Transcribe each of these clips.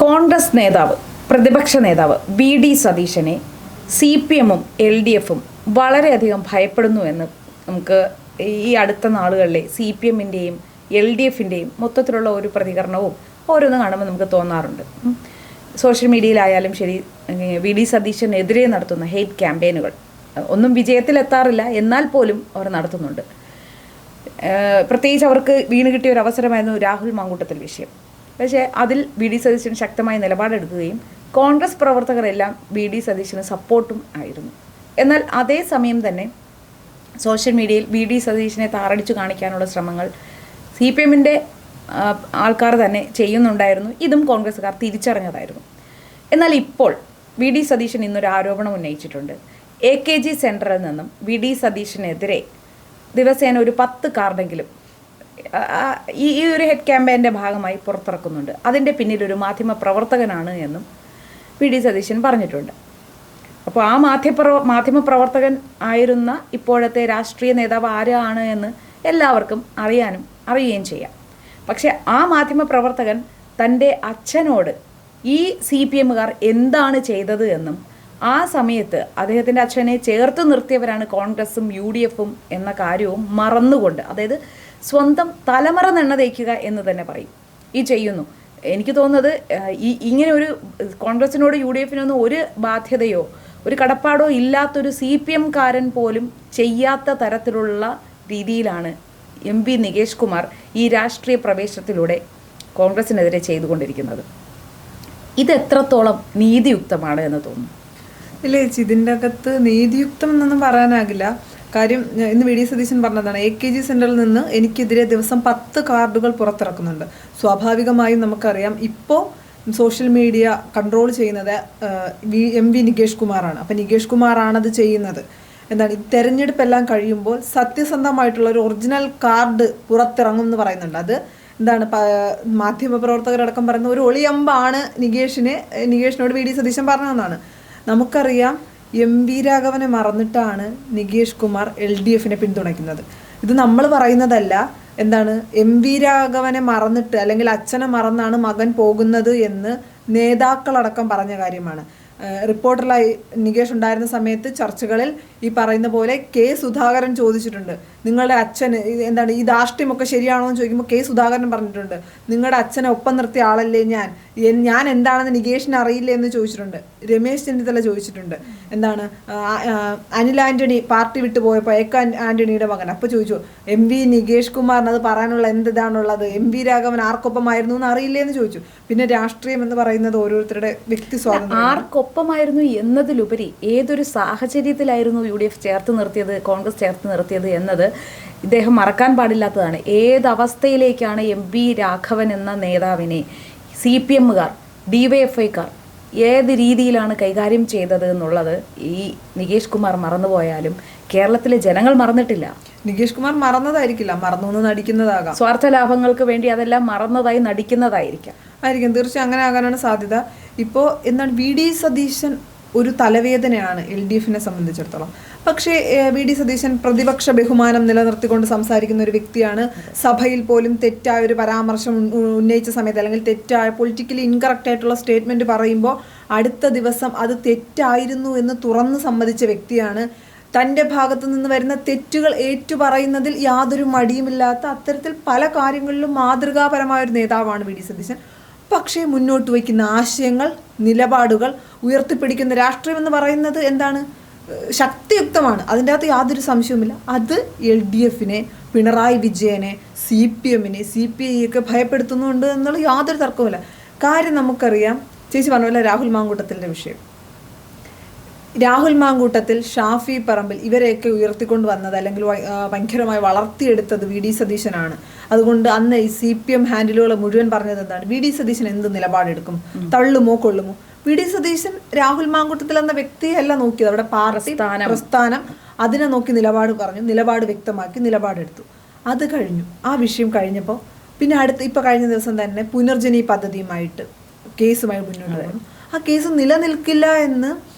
കോൺഗ്രസ് നേതാവ് പ്രതിപക്ഷ നേതാവ് വി.ഡി. സതീശനെ CPM-ഉം LDF-ഉം വളരെയധികം ഭയപ്പെടുന്നുവെന്ന് നമുക്ക് ഈ അടുത്ത നാളുകളിലെ CPM-ൻ്റെയും LDF-ൻ്റെയും മൊത്തത്തിലുള്ള ഒരു പ്രതികരണവും ഓരോന്ന് കാണുമ്പോൾ നമുക്ക് തോന്നാറുണ്ട്. സോഷ്യൽ മീഡിയയിലായാലും ശരി, വി.ഡി. സതീശനെതിരെ നടത്തുന്ന ഹെയ്റ്റ് ക്യാമ്പയിനുകൾ ഒന്നും വിജയത്തിലെത്താറില്ല, എന്നാൽ പോലും അവർ നടത്തുന്നുണ്ട്. പ്രത്യേകിച്ച് അവർക്ക് വീണ് കിട്ടിയ ഒരു അവസരമായിരുന്നു രാഹുൽ മാങ്കൂട്ടത്തിൽ വിഷയം. പക്ഷേ അതിൽ വി.ഡി. സതീശൻ ശക്തമായ നിലപാടെടുക്കുകയും കോൺഗ്രസ് പ്രവർത്തകരെല്ലാം വി.ഡി. സതീശന് സപ്പോർട്ടും ആയിരുന്നു. എന്നാൽ അതേസമയം തന്നെ സോഷ്യൽ മീഡിയയിൽ വി.ഡി. സതീശനെ താറടിച്ചു കാണിക്കാനുള്ള ശ്രമങ്ങൾ CPM-ൻ്റെ ആൾക്കാർ തന്നെ ചെയ്യുന്നുണ്ടായിരുന്നു. ഇതും കോൺഗ്രസ്സുകാർ തിരിച്ചറിഞ്ഞതായിരുന്നു. എന്നാൽ ഇപ്പോൾ വി.ഡി. സതീശൻ ഇന്നൊരു ആരോപണം ഉന്നയിച്ചിട്ടുണ്ട്. AKG സെൻറ്ററിൽ നിന്നും വി.ഡി. സതീശനെതിരെ ദിവസേന ഒരു 10 കാർഡെങ്കിലും ഈ ഒരു ഹെഡ് ക്യാമ്പയിൻ്റെ ഭാഗമായി പുറത്തിറക്കുന്നുണ്ട്. അതിൻ്റെ പിന്നിലൊരു മാധ്യമ പ്രവർത്തകനാണ് എന്നും വി.ഡി. സതീശൻ പറഞ്ഞിട്ടുണ്ട്. അപ്പോൾ ആ മാധ്യമ പ്രവർത്തകൻ ആയിരുന്ന ഇപ്പോഴത്തെ രാഷ്ട്രീയ നേതാവ് ആരാണ് എന്ന് എല്ലാവർക്കും അറിയുകയും ചെയ്യാം. പക്ഷേ ആ മാധ്യമ പ്രവർത്തകൻ തൻ്റെ അച്ഛനോട് ഈ CPM-കാർ എന്താണ് ചെയ്തത് എന്നും ആ സമയത്ത് അദ്ദേഹത്തിൻ്റെ അച്ഛനെ ചേർത്ത് നിർത്തിയവരാണ് കോൺഗ്രസും UDF-ഉം എന്ന കാര്യവും മറന്നുകൊണ്ട്, അതായത് സ്വന്തം തലമുറ നെണ്ണ തേക്കുക എന്ന് തന്നെ പറയും ഈ ചെയ്യുന്നു. എനിക്ക് തോന്നുന്നത് ഇങ്ങനെ ഒരു കോൺഗ്രസിനോട് UDF-നൊന്നും ഒരു ബാധ്യതയോ ഒരു കടപ്പാടോ ഇല്ലാത്തൊരു CPM-കാരൻ പോലും ചെയ്യാത്ത തരത്തിലുള്ള രീതിയിലാണ് MP നികേഷ് കുമാർ ഈ രാഷ്ട്രീയ പ്രവേശനത്തിലൂടെ കോൺഗ്രസിനെതിരെ ചെയ്തുകൊണ്ടിരിക്കുന്നത്. ഇത് എത്രത്തോളം നീതിയുക്തമാണ് എന്ന് തോന്നുന്നു? ഇല്ലേ ചേച്ചി, ഇതിൻ്റെ അകത്ത് നീതിയുക്തം എന്നൊന്നും പറയാനാകില്ല. കാര്യം ഇന്ന് വി.ഡി. സതീശൻ പറഞ്ഞതാണ്, AKG സെൻറ്ററിൽ നിന്ന് എനിക്കെതിരെ ദിവസം 10 കാർഡുകൾ പുറത്തിറക്കുന്നുണ്ട്. സ്വാഭാവികമായും നമുക്കറിയാം ഇപ്പോൾ സോഷ്യൽ മീഡിയ കൺട്രോൾ ചെയ്യുന്നത് MP നികേഷ് കുമാറാണ്. അപ്പം നികേഷ് കുമാറാണത് ചെയ്യുന്നത്. എന്താണ് ഈ തെരഞ്ഞെടുപ്പെല്ലാം കഴിയുമ്പോൾ സത്യസന്ധമായിട്ടുള്ള ഒരു ഒറിജിനൽ കാർഡ് പുറത്തിറങ്ങും എന്ന് പറയുന്നുണ്ട്. അത് എന്താണ് മാധ്യമപ്രവർത്തകരടക്കം പറയുന്ന ഒരു ഒളിയമ്പാണ് നികേഷിനോട് വി.ഡി. സതീശൻ പറഞ്ഞതെന്നാണ്. നമുക്കറിയാം MP രാഘവനെ മറന്നിട്ടാണ് നികേഷ് കുമാർ LDF-നെ പിന്തുണയ്ക്കുന്നത്. ഇത് നമ്മൾ പറയുന്നതല്ല. എന്താണ് MP രാഘവനെ മറന്നിട്ട് അല്ലെങ്കിൽ അച്ഛനെ മറന്നാണ് മകൻ പോകുന്നത് എന്ന് നേതാക്കളടക്കം പറഞ്ഞ കാര്യമാണ്. റിപ്പോർട്ടറിലായി നികേഷ് ഉണ്ടായിരുന്ന സമയത്ത് ചർച്ചകളിൽ ഈ പറയുന്ന പോലെ K. സുധാകരൻ ചോദിച്ചിട്ടുണ്ട്, നിങ്ങളുടെ അച്ഛന് എന്താണ് ഈ ധാർഷ്ട്യമൊക്കെ ശരിയാണോ എന്ന് ചോദിക്കുമ്പോൾ K. സുധാകരൻ പറഞ്ഞിട്ടുണ്ട്, നിങ്ങളുടെ അച്ഛനെ ഒപ്പം നിർത്തിയ ആളല്ലേ ഞാൻ എന്താണെന്ന് നികേഷിന് അറിയില്ല എന്ന് ചോദിച്ചിട്ടുണ്ട്. രമേശ് ചെന്നിത്തല ചോദിച്ചിട്ടുണ്ട്. എന്താണ് അനിൽ ആന്റണി പാർട്ടി വിട്ടു പോയപ്പോൾ ആന്റണിയുടെ മകൻ അപ്പോൾ ചോദിച്ചു, MP നികേഷ് കുമാറിന് അത് പറയാനുള്ള എന്തിതാണുള്ളത്, MP രാഘവൻ ആർക്കൊപ്പമായിരുന്നു എന്ന് അറിയില്ലേ എന്ന് ചോദിച്ചു. പിന്നെ രാഷ്ട്രീയം എന്ന് പറയുന്നത് ഓരോരുത്തരുടെ വ്യക്തി സ്വാതന്ത്ര്യം. ആർക്കൊപ്പമായിരുന്നു എന്നതിലുപരി ഏതൊരു സാഹചര്യത്തിലായിരുന്നു UDF ചേർത്ത് നിർത്തിയത്, കോൺഗ്രസ് ചേർത്ത് നിർത്തിയത് എന്നത് ഇദ്ദേഹം മറക്കാൻ പാടില്ലാത്തതാണ്. ഏതവസ്ഥയിലേക്കാണ് MP രാഘവൻ എന്ന നേതാവിനെ CPM-കാർ DYFI-കാർ ഏത് രീതിയിലാണ് കൈകാര്യം ചെയ്തത് എന്നുള്ളത് ഈ നികേഷ് കുമാർ മറന്നുപോയാലും കേരളത്തിലെ ജനങ്ങൾ മറന്നിട്ടില്ല. നികേഷ് കുമാർ മറന്നതായിരിക്കില്ല, മറന്നു നടിക്കുന്നതാകാം. സ്വാർത്ഥ ലാഭങ്ങൾക്ക് വേണ്ടി അതെല്ലാം മറന്നതായി നടിക്കുന്നതായിരിക്കാം. തീർച്ചയായും അങ്ങനെ ആകാനാണ് സാധ്യത. ഇപ്പോൾ എന്താണ് വി.ഡി. സതീശൻ ഒരു തലവേദനയാണ് LDF-നെ സംബന്ധിച്ചിടത്തോളം. പക്ഷേ വി.ഡി. സതീശൻ പ്രതിപക്ഷ ബഹുമാനം നിലനിർത്തിക്കൊണ്ട് സംസാരിക്കുന്ന ഒരു വ്യക്തിയാണ്. സഭയിൽ പോലും തെറ്റായ ഒരു പരാമർശം ഉന്നയിച്ച സമയത്ത് അല്ലെങ്കിൽ തെറ്റായ പൊളിറ്റിക്കലി ഇൻകറക്റ്റ് ആയിട്ടുള്ള സ്റ്റേറ്റ്മെൻറ്റ് പറയുമ്പോൾ അടുത്ത ദിവസം അത് തെറ്റായിരുന്നു എന്ന് തുറന്ന് സമ്മതിച്ച വ്യക്തിയാണ്. തൻ്റെ ഭാഗത്തു നിന്ന് വരുന്ന തെറ്റുകൾ ഏറ്റുപറയുന്നതിൽ യാതൊരു മടിയുമില്ലാത്ത അത്തരത്തിൽ പല കാര്യങ്ങളിലും മാതൃകാപരമായൊരു നേതാവാണ് വി.ഡി. സതീശൻ. പക്ഷേ മുന്നോട്ട് വയ്ക്കുന്ന ആശയങ്ങൾ, നിലപാടുകൾ, ഉയർത്തിപ്പിടിക്കുന്ന രാഷ്ട്രീയം എന്ന് പറയുന്നത് എന്താണ്, ശക്തിയുക്തമാണ്. അതിൻ്റെ അകത്ത് യാതൊരു സംശയവുമില്ല. അത് LDF-നെ, പിണറായി വിജയനെ, CPM-നെ, CPI-യൊക്കെ ഭയപ്പെടുത്തുന്നുണ്ട് എന്നുള്ള യാതൊരു തർക്കവുമില്ല. കാര്യം നമുക്കറിയാം, ചേച്ചി പറഞ്ഞ പോലെ രാഹുൽ മാങ്കൂട്ടത്തിൻ്റെ വിഷയം. രാഹുൽ മാങ്കൂട്ടത്തിൽ, ഷാഫി പറമ്പിൽ ഇവരെയൊക്കെ ഉയർത്തിക്കൊണ്ട് വന്നത് അല്ലെങ്കിൽ ഭയങ്കരമായി വളർത്തിയെടുത്തത് വി.ഡി. സതീശനാണ്. അതുകൊണ്ട് അന്ന് ഈ CPM ഹാൻഡിലുകൾ മുഴുവൻ പറഞ്ഞത് എന്താണ്, വി.ഡി. സതീശൻ എന്ത് നിലപാടെടുക്കും, തള്ളുമോ കൊള്ളുമോ. വി.ഡി. സതീശൻ രാഹുൽ മാങ്കൂട്ടത്തിൽ എന്ന വ്യക്തിയല്ല നോക്കിയത്, അവിടെ പാർട്ടി പ്രസ്ഥാനം അതിനെ നോക്കി നിലപാട് പറഞ്ഞു, നിലപാട് വ്യക്തമാക്കി, നിലപാടെടുത്തു. അത് കഴിഞ്ഞു. ആ വിഷയം കഴിഞ്ഞപ്പോൾ പിന്നെ ഇപ്പോൾ കഴിഞ്ഞ ദിവസം തന്നെ പുനർജനി പദ്ധതിയുമായിട്ട് കേസുമായി മുന്നോട്ട് വന്നു. ആ കേസ് നിലനിൽക്കില്ല എന്ന്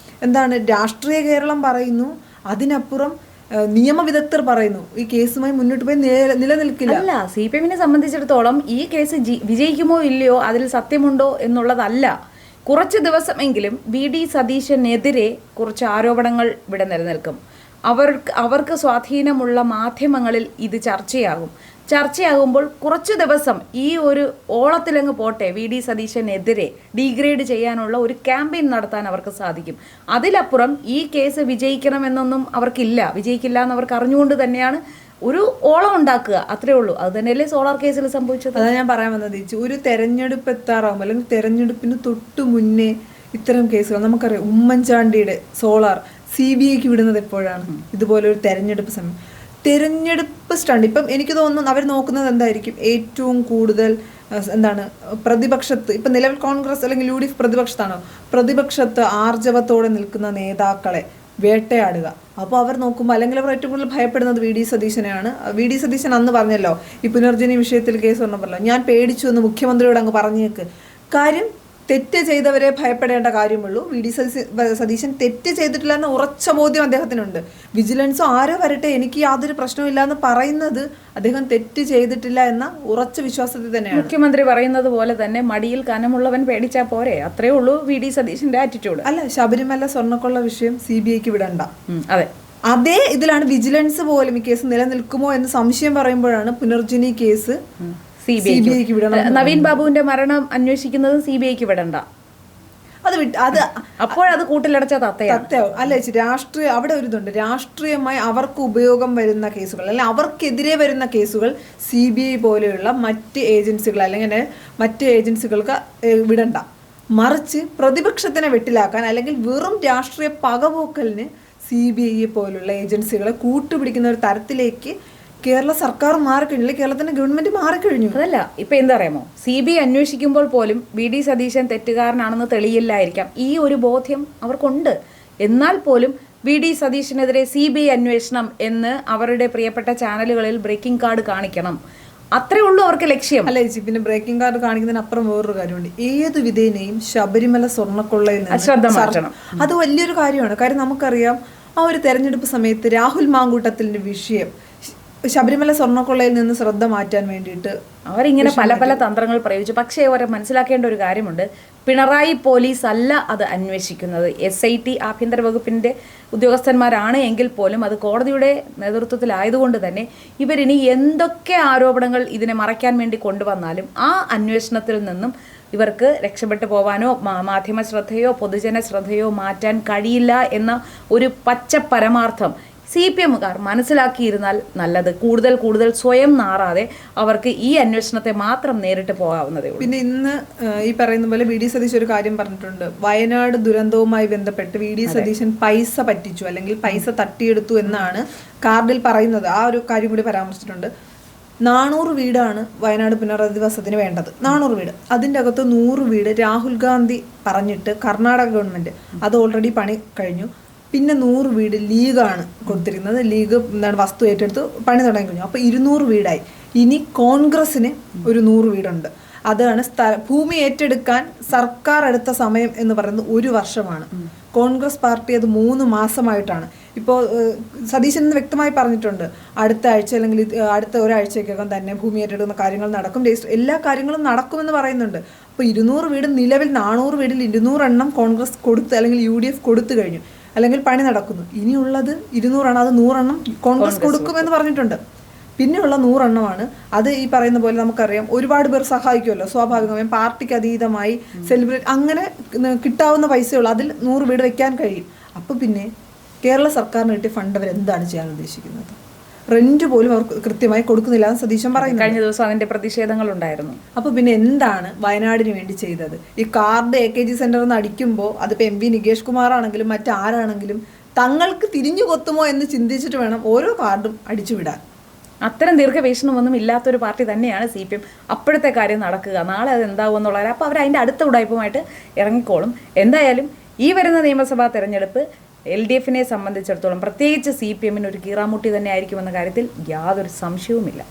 എന്താണ് രാഷ്ട്രീയ കേരളം പറയുന്നു. അതിനപ്പുറം നിയമവിദഗ്ധർ പറയുന്നു ഈ കേസുമായി മുന്നോട്ട് പോയി നിലനിൽക്കില്ല. അല്ല, CPM-നെ സംബന്ധിച്ചിടത്തോളം ഈ കേസ് വിജയിക്കുമോ ഇല്ലയോ, അതിൽ സത്യമുണ്ടോ എന്നുള്ളതല്ല. കുറച്ച് ദിവസമെങ്കിലും VD സതീശനെതിരെ കുറച്ച് ആരോപണങ്ങൾ ഇവിടെ നിലനിൽക്കും. അവർക്ക് സ്വാധീനമുള്ള മാധ്യമങ്ങളിൽ ഇത് ചർച്ചയാകുമ്പോൾ കുറച്ച് ദിവസം ഈ ഒരു ഓളത്തിലങ്ങ് പോട്ടെ, VD സതീശനെതിരെ ഡീഗ്രേഡ് ചെയ്യാനുള്ള ഒരു ക്യാമ്പയിൻ നടത്താൻ അവർക്ക് സാധിക്കും. അതിലപ്പുറം ഈ കേസ് വിജയിക്കണമെന്നൊന്നും വിജയിക്കില്ല എന്ന് അവർക്ക് അറിഞ്ഞുകൊണ്ട് തന്നെയാണ് ഒരു ഓളം ഉണ്ടാക്കുക, അത്രേ ഉള്ളൂ. അത് തന്നെയല്ലേ സോളാർ കേസിൽ സംഭവിച്ചത്. അതാണ് ഞാൻ പറയാൻ വന്നത്. ഒരു തെരഞ്ഞെടുപ്പ് എത്താറാകുമ്പോൾ അല്ലെങ്കിൽ തെരഞ്ഞെടുപ്പിന് തൊട്ടു മുന്നേ ഇത്തരം കേസുകൾ നമുക്കറിയാം. ഉമ്മൻചാണ്ടിയുടെ സോളാർ CBIക്ക് വിടുന്നത് എപ്പോഴാണ്? ഇതുപോലെ ഒരു തെരഞ്ഞെടുപ്പ് സമയം, തെരഞ്ഞെടുപ്പ് സ്റ്റണ്ട്. ഇപ്പം എനിക്ക് തോന്നുന്നു അവർ നോക്കുന്നത് എന്തായിരിക്കും, ഏറ്റവും കൂടുതൽ പ്രതിപക്ഷത്ത്, ഇപ്പം നിലവിൽ കോൺഗ്രസ് അല്ലെങ്കിൽ UDF പ്രതിപക്ഷത്താണോ, പ്രതിപക്ഷത്ത് ആർജവത്തോടെ നിൽക്കുന്ന നേതാക്കളെ വേട്ടയാടുക. അപ്പോൾ അവർ നോക്കുമ്പോൾ, അല്ലെങ്കിൽ അവർ ഏറ്റവും കൂടുതൽ ഭയപ്പെടുന്നത് VD സതീശനെയാണ്. VD സതീശൻ അന്ന് പറഞ്ഞല്ലോ, ഈ പുനർജനി വിഷയത്തിൽ കേസ് പറഞ്ഞല്ലോ, ഞാൻ പേടിച്ചു എന്ന് മുഖ്യമന്ത്രിയോട് അങ്ങ് പറഞ്ഞേക്ക്. കാര്യം, തെറ്റ് ചെയ്തവരെ ഭയപ്പെടേണ്ട കാര്യമുള്ളൂ. VD സതീശൻ തെറ്റ് ചെയ്തിട്ടില്ല എന്ന ഉറച്ച ബോധ്യം അദ്ദേഹത്തിനുണ്ട്. വിജിലൻസോ ആരോ വരട്ടെ, എനിക്ക് യാതൊരു പ്രശ്നമില്ല എന്ന് പറയുന്നത് അദ്ദേഹം തെറ്റ് ചെയ്തിട്ടില്ല എന്ന ഉറച്ച വിശ്വാസത്തിൽ തന്നെയാണ്. മുഖ്യമന്ത്രി പറയുന്നത് പോലെ തന്നെ മടിയിൽ കനമുള്ളവൻ പേടിച്ചാൽ പോരെ, അത്രേ ഉള്ളൂ VD സതീശന്റെ ആറ്റിറ്റ്യൂഡ്. അല്ല, ശബരിമല സ്വർണ്ണക്കൊള്ള വിഷയം CBIക്ക് വിടണ്ട. അതെ, അതേ ഇതിലാണ് വിജിലൻസ് പോലും ഈ കേസ് നിലനിൽക്കുമോ എന്ന് സംശയം പറയുമ്പോഴാണ് പുനർജനി കേസ് CBIക്ക് വിടണം. നവീൻ ബാബുവിന്റെ മരണം അന്വേഷിക്കുന്നത് CBIക്ക് വിടണ്ട. അപ്പോഴത് കൂട്ടിലടച്ച തത്തയാവും. അല്ല ചേച്ചി, അവിടെ ഒരു ഇതുണ്ട്. രാഷ്ട്രീയമായി അവർക്ക് ഉപയോഗം വരുന്ന കേസുകൾ, അല്ലെങ്കിൽ അവർക്കെതിരെ വരുന്ന കേസുകൾ CBI പോലെയുള്ള മറ്റ് ഏജൻസികൾ അല്ലെങ്കിൽ മറ്റ് ഏജൻസികൾക്ക് വിടണ്ട. മറിച്ച് പ്രതിപക്ഷത്തിനെ വെട്ടിലാക്കാൻ അല്ലെങ്കിൽ വെറും രാഷ്ട്രീയ പകപോക്കലിന് CBI പോലുള്ള ഏജൻസികളെ കൂട്ടുപിടിക്കുന്ന ഒരു തരത്തിലേക്ക് കേരള സർക്കാർ മാറിക്കഴിഞ്ഞു, കേരളത്തിന്റെ ഗവൺമെന്റ് മാറിക്കഴിഞ്ഞു. അതല്ല, ഇപ്പൊ എന്താ അറിയാമോ, CBI അന്വേഷിക്കുമ്പോൾ പോലും VD സതീശൻ തെറ്റുകാരനാണെന്ന് തെളിയില്ലായിരിക്കാം. ഈ ഒരു ബോധ്യം അവർക്കുണ്ട്. എന്നാൽ പോലും VD സതീശനെതിരെ CBI അന്വേഷണം എന്ന് അവരുടെ പ്രിയപ്പെട്ട ചാനലുകളിൽ ബ്രേക്കിംഗ് കാർഡ് കാണിക്കണം. അത്രേ ഉള്ളൂ അവർക്ക് ലക്ഷ്യം. അല്ല ചേച്ചി, പിന്നെ ബ്രേക്കിംഗ് കാർഡ് കാണിക്കുന്നതിനപ്പുറം വേറൊരു കാര്യമുണ്ട്. ഏത് വിധേനയും ശബരിമല സ്വർണ്ണക്കൊള്ളയിൽ ശ്രദ്ധ മാറ്റണം. അത് വലിയൊരു കാര്യമാണ്. കാര്യം നമുക്കറിയാം, ആ ഒരു തെരഞ്ഞെടുപ്പ് സമയത്ത് രാഹുൽ മാങ്കൂട്ടത്തിന്റെ വിഷയം ശബരിമല സ്വർണ്ണക്കൊള്ളയിൽ നിന്ന് ശ്രദ്ധ മാറ്റാൻ വേണ്ടിയിട്ട് അവരിങ്ങനെ പല തന്ത്രങ്ങൾ പ്രയോഗിച്ചു. പക്ഷേ അവർ മനസ്സിലാക്കേണ്ട ഒരു കാര്യമുണ്ട്, പിണറായി പോലീസ് അല്ല അത് അന്വേഷിക്കുന്നത്. SIT ആഭ്യന്തര വകുപ്പിന്റെ ഉദ്യോഗസ്ഥന്മാരാണ് എങ്കിൽ പോലും അത് കോടതിയുടെ നേതൃത്വത്തിലായതുകൊണ്ട് തന്നെ ഇവരിനി എന്തൊക്കെ ആരോപണങ്ങൾ ഇതിനെ മറയ്ക്കാൻ വേണ്ടി കൊണ്ടുവന്നാലും ആ അന്വേഷണത്തിൽ നിന്നും ഇവർക്ക് രക്ഷപ്പെട്ടു പോവാനോ മാധ്യമ ശ്രദ്ധയോ പൊതുജന ശ്രദ്ധയോ മാറ്റാൻ കഴിയില്ല എന്ന ഒരു പച്ച പരമാർത്ഥം CPMകാർ മനസ്സിലാക്കിയിരുന്നാൽ നല്ലത്. കൂടുതൽ സ്വയം നാറാതെ അവർക്ക് ഈ അന്വേഷണത്തെ മാത്രം നേരിട്ട് പോകാവുന്നതേ ഉള്ളൂ. പിന്നെ ഇന്ന് ഈ പറയുന്ന പോലെ VD സതീശൻ ഒരു കാര്യം പറഞ്ഞിട്ടുണ്ട്. വയനാട് ദുരന്തവുമായി ബന്ധപ്പെട്ട് VD സതീശൻ പൈസ പറ്റിച്ചു അല്ലെങ്കിൽ പൈസ തട്ടിയെടുത്തു എന്നാണ് കാർഡിൽ പറയുന്നത്. ആ ഒരു കാര്യം കൂടി പരാമർശിച്ചിട്ടുണ്ട്. 400 വീടാണ് വയനാട് പുനരധിവാസത്തിന് വേണ്ടത്. 400 വീട്. അതിൻ്റെ അകത്ത് 100 വീട് രാഹുൽ ഗാന്ധി പറഞ്ഞിട്ട് കർണാടക ഗവൺമെന്റ് അത് ഓൾറെഡി പണി കഴിഞ്ഞു. പിന്നെ 100 വീട് ലീഗാണ് കൊടുത്തിരിക്കുന്നത്. ലീഗ് വസ്തു ഏറ്റെടുത്ത് പണി തുടങ്ങി കഴിഞ്ഞു. അപ്പോൾ 200 വീടായി. ഇനി കോൺഗ്രസിന് ഒരു 100 വീടുണ്ട്. അതാണ് ഭൂമി ഏറ്റെടുക്കാൻ സർക്കാർ എടുത്ത സമയം എന്ന് പറയുന്നത് 1 വർഷമാണ്. കോൺഗ്രസ് പാർട്ടി അത് 3 മാസമായിട്ടാണ്. ഇപ്പോൾ സതീശൻ വ്യക്തമായി പറഞ്ഞിട്ടുണ്ട്, അടുത്ത ആഴ്ച അല്ലെങ്കിൽ അടുത്ത ഒരാഴ്ചയ്ക്കകം തന്നെ ഭൂമി ഏറ്റെടുക്കുന്ന കാര്യങ്ങൾ നടക്കും, എല്ലാ കാര്യങ്ങളും നടക്കുമെന്ന് പറയുന്നുണ്ട്. അപ്പോൾ 200 വീട് നിലവിൽ 400 വീടിൽ 200 എണ്ണം കോൺഗ്രസ് കൊടുത്ത് അല്ലെങ്കിൽ UDF കൊടുത്തു കഴിഞ്ഞു, അല്ലെങ്കിൽ പണി നടക്കുന്നു. ഇനിയുള്ളത് 200 അത് 100 എണ്ണം കോൺഗ്രസ് കൊടുക്കുമെന്ന് പറഞ്ഞിട്ടുണ്ട്. പിന്നെയുള്ള 100 എണ്ണമാണ്. അത് ഈ പറയുന്ന പോലെ നമുക്കറിയാം ഒരുപാട് പേർ സഹായിക്കുമല്ലോ, സ്വാഭാവികമായും പാർട്ടിക്ക് അതീതമായി സെലിബ്രേറ്റ് അങ്ങനെ കിട്ടാവുന്ന പൈസയുള്ളൂ, അതിൽ 100 വീട് വെക്കാൻ കഴിയും. അപ്പോൾ പിന്നെ കേരള സർക്കാരിന് കിട്ടിയ ഫണ്ട് അവർ എന്താണ് ചെയ്യാൻ ഉദ്ദേശിക്കുന്നത്? റെന്റ് പോലും അവർ കൃത്യമായി കൊടുക്കുന്നില്ല എന്ന് സതീശൻ പറയുന്നു. കഴിഞ്ഞ ദിവസം അതിന്റെ പ്രതിഷേധങ്ങൾ ഉണ്ടായിരുന്നു. അപ്പോൾ പിന്നെ എന്താണ് വയനാടിന് വേണ്ടി ചെയ്തത്? ഈ കാർഡ് AKG സെന്ററിൽ നിന്ന് അടിക്കുമ്പോൾ അതിപ്പോൾ MV നികേഷ് കുമാർ ആണെങ്കിലും മറ്റാരാണെങ്കിലും തങ്ങൾക്ക് തിരിഞ്ഞു കൊത്തുമോ എന്ന് ചിന്തിച്ചിട്ട് വേണം ഓരോ കാർഡും അടിച്ചുവിടാൻ. അത്തരം ദീർഘവീക്ഷണമൊന്നും ഇല്ലാത്തൊരു പാർട്ടി തന്നെയാണ് CPM. അപ്പോഴത്തെ കാര്യം നടക്കുക, നാളെ അത് എന്താവും എന്നുള്ളത് അപ്പോൾ അവർ അതിൻ്റെ അടുത്ത ഉടായ്പുമായിട്ട് ഇറങ്ങിക്കോളും. എന്തായാലും ഈ വരുന്ന നിയമസഭാ തെരഞ്ഞെടുപ്പ് LDFനെ സംബന്ധിച്ചിടത്തോളം പ്രത്യേകിച്ച് CPMന് ഒരു കീറാമുട്ടി തന്നെ ആയിരിക്കുമെന്ന കാര്യത്തിൽ യാതൊരു സംശയവുമില്ല.